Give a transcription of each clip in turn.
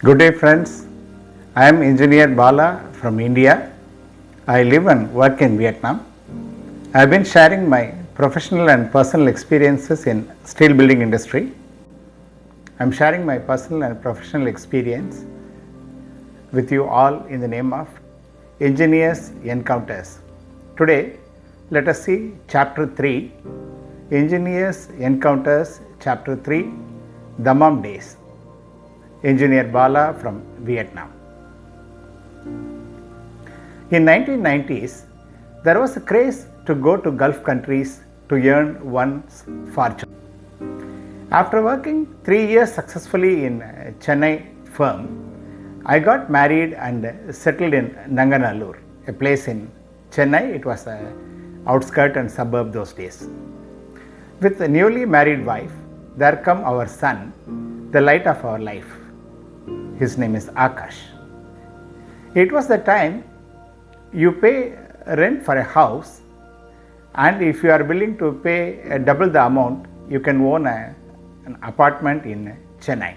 Good day friends, I am engineer Bala from India. I live and work in Vietnam. I have been sharing my professional and personal experiences in steel building industry. I am sharing my personal and professional experience with you all in the name of Engineers Encounters. Today, let us see Chapter 3, Engineers Encounters Chapter 3, Dammam Days. Engineer Bala from Vietnam. In 1990s, there was a craze to go to Gulf countries to earn one's fortune. After working 3 years successfully in Chennai firm, I got married and settled in Nanganallur, a place in Chennai. It was an outskirt and suburb those days. With a newly married wife, there come our son, the light of our life. His name is Akash. It was the time you pay rent for a house, and if you are willing to pay double the amount, you can own an apartment in Chennai.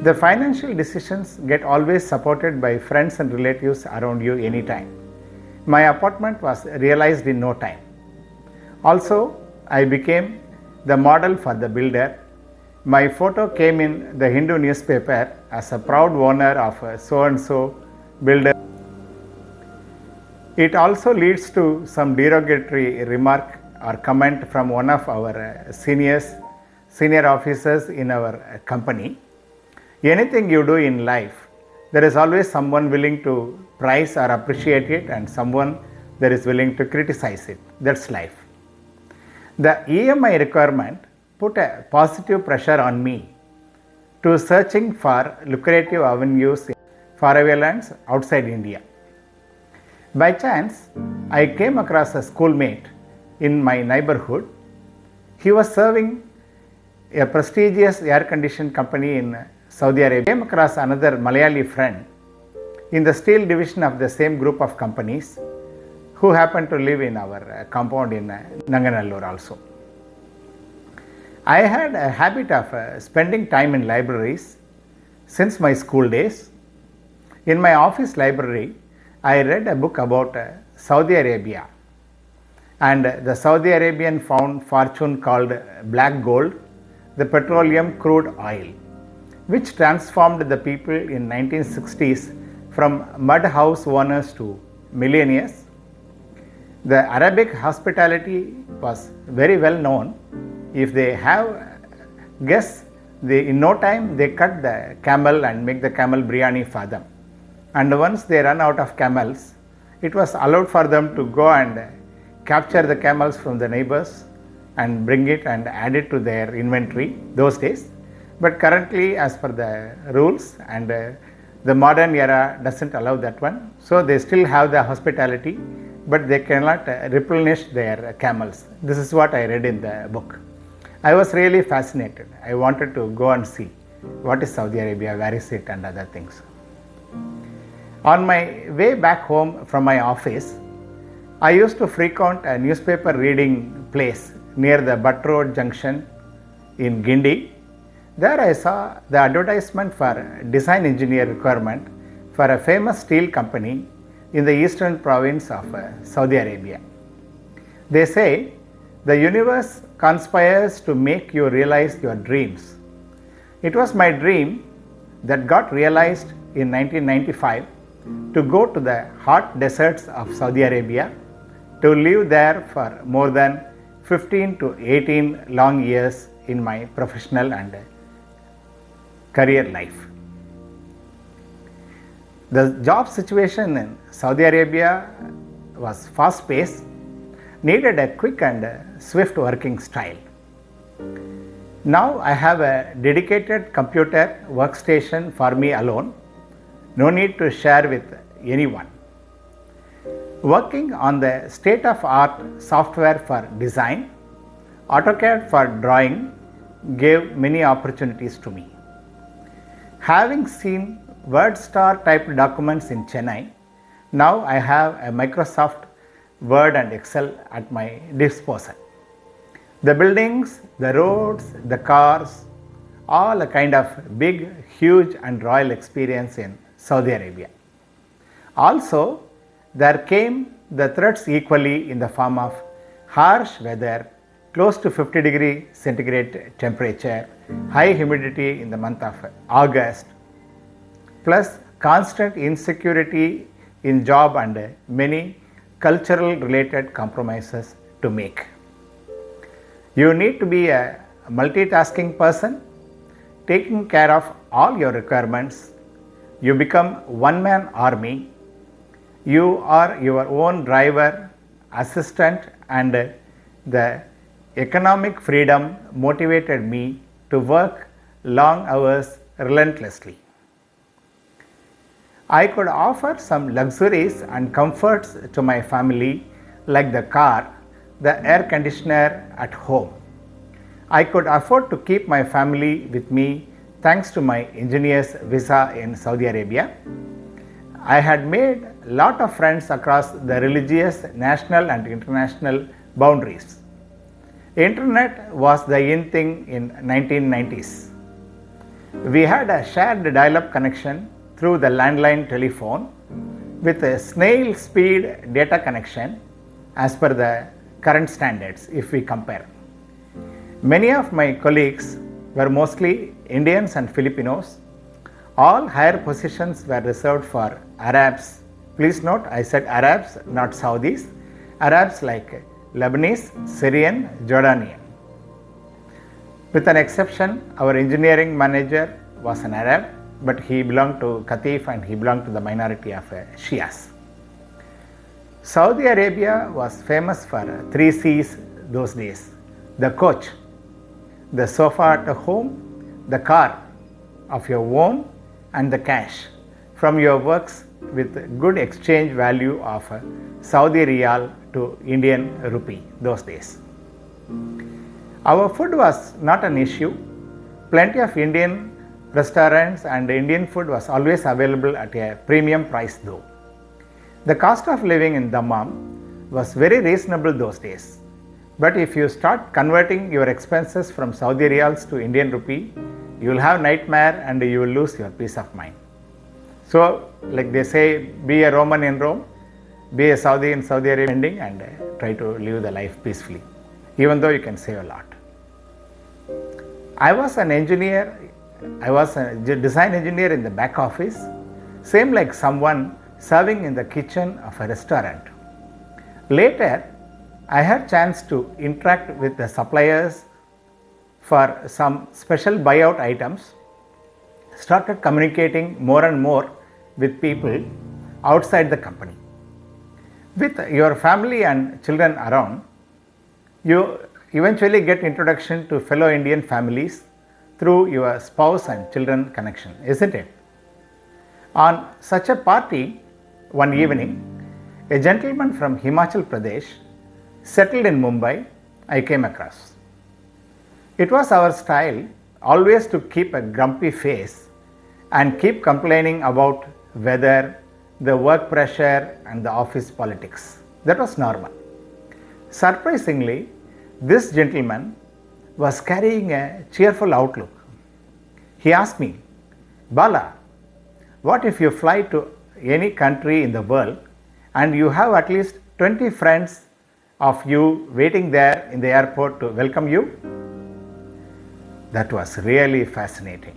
The financial decisions get always supported by friends and relatives around you anytime. My apartment was realized in no time. Also, I became the model for the builder. My photo came in the Hindu newspaper as a proud owner of a so-and-so builder. It also leads to some derogatory remark or comment from one of our senior officers in our company. Anything you do in life, there is always someone willing to praise or appreciate it and someone that is willing to criticize it. That's life. The EMI requirement put a positive pressure on me to searching for lucrative avenues for avalanche outside India. By chance, I came across a schoolmate in my neighborhood. He was serving a prestigious air-conditioned company in Saudi Arabia. I came across another Malayali friend in the steel division of the same group of companies who happened to live in our compound in Nanganallur also. I had a habit of spending time in libraries since my school days. In my office library, I read a book about Saudi Arabia, and the Saudi Arabian found fortune called black gold, the petroleum crude oil, which transformed the people in 1960s from mud house owners to millionaires. The Arabic hospitality was very well known. If they have guests, in no time they cut the camel and make the camel biryani for them. And once they run out of camels, it was allowed for them to go and capture the camels from the neighbors and bring it and add it to their inventory those days. But currently, as per the rules and the modern era doesn't allow that one, so they still have the hospitality, but they cannot replenish their camels. This is what I read in the book. I was really fascinated. I wanted to go and see what is Saudi Arabia, where is it, and other things. On my way back home from my office, I used to frequent a newspaper reading place near the Butt Road Junction in Guindy. There I saw the advertisement for design engineer requirement for a famous steel company in the eastern province of Saudi Arabia. They say, the universe conspires to make you realize your dreams. It was my dream that got realized in 1995 to go to the hot deserts of Saudi Arabia, to live there for more than 15 to 18 long years in my professional and career life. The job situation in Saudi Arabia was fast-paced, needed a quick and swift working style. Now I have a dedicated computer workstation for me alone, no need to share with anyone. Working on the state-of-art software for design, AutoCAD for drawing gave many opportunities to me. Having seen WordStar typed documents in Chennai, now I have a Microsoft Word and Excel at my disposal. The buildings, the roads, the cars, all a kind of big, huge and royal experience in Saudi Arabia. Also, there came the threats equally in the form of harsh weather, close to 50-degree centigrade temperature, high humidity in the month of August, plus constant insecurity in job and many cultural related compromises to make. You need to be a multitasking person, taking care of all your requirements. You become one-man army. You are your own driver, assistant, and the economic freedom motivated me to work long hours relentlessly. I could offer some luxuries and comforts to my family like the car, the air conditioner at home. I could afford to keep my family with me thanks to my engineer's visa in Saudi Arabia. I had made a lot of friends across the religious, national and international boundaries. Internet was the in thing in 1990s. We had a shared dial-up connection through the landline telephone with a snail speed data connection as per the current standards if we compare. Many of my colleagues were mostly Indians and Filipinos. All higher positions were reserved for Arabs. Please note, I said Arabs, not Saudis. Arabs like Lebanese, Syrian, Jordanian. With an exception, our engineering manager was an Arab, but he belonged to Qatif and he belonged to the minority of Shias. Saudi Arabia was famous for 3 C's those days: the coach, the sofa at home, the car of your own, and the cash from your works with good exchange value of Saudi Riyal to Indian rupee those days. Our food was not an issue. Plenty of Indian restaurants and Indian food was always available at a premium price though. The cost of living in Dammam was very reasonable those days. But if you start converting your expenses from Saudi Riyals to Indian rupee, you will have nightmare and you will lose your peace of mind. So, like they say, be a Roman in Rome, be a Saudi in Saudi Arabia, and try to live the life peacefully, even though you can save a lot. I was an engineer, I was a design engineer in the back office, same like someone serving in the kitchen of a restaurant. Later, I had chance to interact with the suppliers for some special buyout items, started communicating more and more with people outside the company. With your family and children around, you eventually get introduction to fellow Indian families through your spouse and children connection, isn't it? On such a party, one evening, a gentleman from Himachal Pradesh settled in Mumbai I came across. It was our style always to keep a grumpy face and keep complaining about weather, the work pressure and the office politics. That was normal. Surprisingly, this gentleman was carrying a cheerful outlook. He asked me, "Bala, what if you fly to any country in the world and you have at least 20 friends of you waiting there in the airport to welcome you?" That was really fascinating.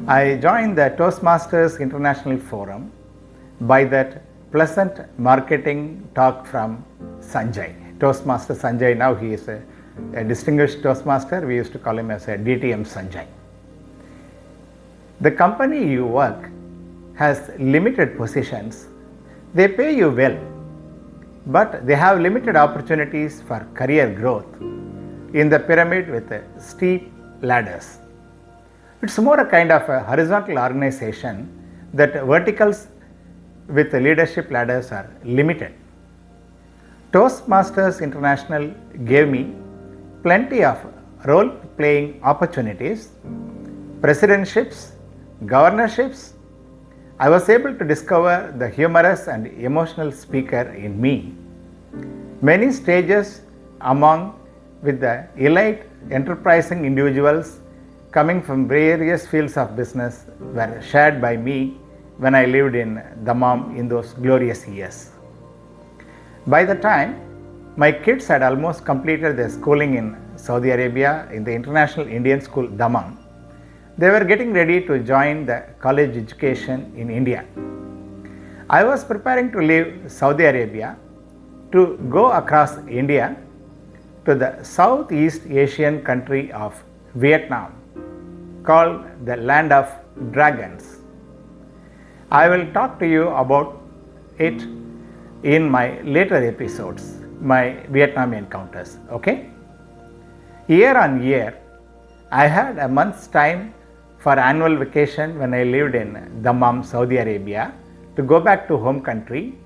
I joined the Toastmasters International Forum by that pleasant marketing talk from Sanjay. Toastmaster Sanjay, now he is a distinguished Toastmaster. We used to call him as a DTM Sanjay. The company you work has limited positions. They pay you well, but they have limited opportunities for career growth in the pyramid with steep ladders. It's more a kind of a horizontal organization that verticals with leadership ladders are limited. Toastmasters International gave me plenty of role-playing opportunities, presidentships, governorships. I was able to discover the humorous and emotional speaker in me. Many stages among with the elite enterprising individuals coming from various fields of business were shared by me when I lived in Dammam in those glorious years. By the time my kids had almost completed their schooling in Saudi Arabia in the International Indian School Dammam, they were getting ready to join the college education in India. I was preparing to leave Saudi Arabia to go across India to the Southeast Asian country of Vietnam, called the Land of Dragons. I will talk to you about it in my later episodes, my Vietnam encounters. Okay? Year on year, I had a month's time for annual vacation when I lived in Dammam, Saudi Arabia, to go back to home country,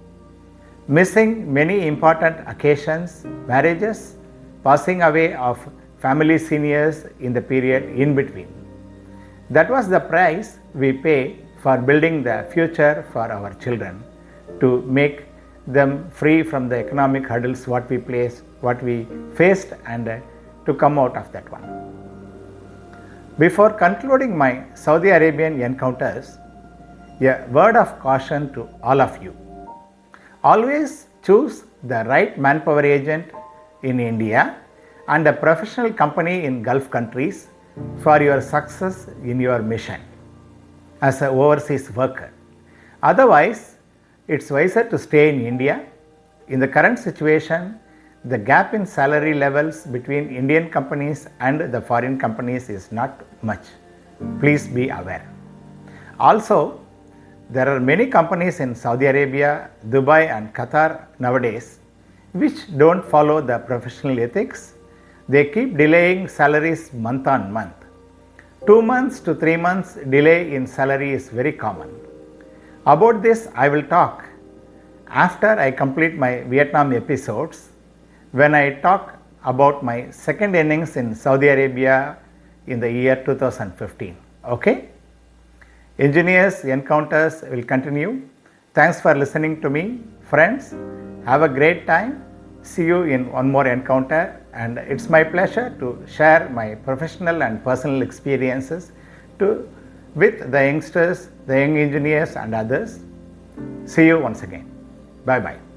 missing many important occasions, marriages, passing away of family seniors in the period in between. That was the price we pay for building the future for our children, to make them free from the economic hurdles what we faced, and to come out of that one. Before concluding my Saudi Arabian encounters, a word of caution to all of you. Always choose the right manpower agent in India and a professional company in Gulf countries for your success in your mission as an overseas worker. Otherwise, it's wiser to stay in India. In the current situation, the gap in salary levels between Indian companies and the foreign companies is not much. Please be aware. Also, there are many companies in Saudi Arabia, Dubai and Qatar nowadays which don't follow the professional ethics. They keep delaying salaries month on month. 2 months to 3 months delay in salary is very common. About this I will talk after I complete my Vietnam episodes, when I talk about my second innings in Saudi Arabia in the year 2015. Okay? Engineers encounters will continue. Thanks for listening to me. Friends, have a great time. See you in one more encounter, and it's my pleasure to share my professional and personal experiences with the youngsters, the young engineers and others. See you once again. Bye bye.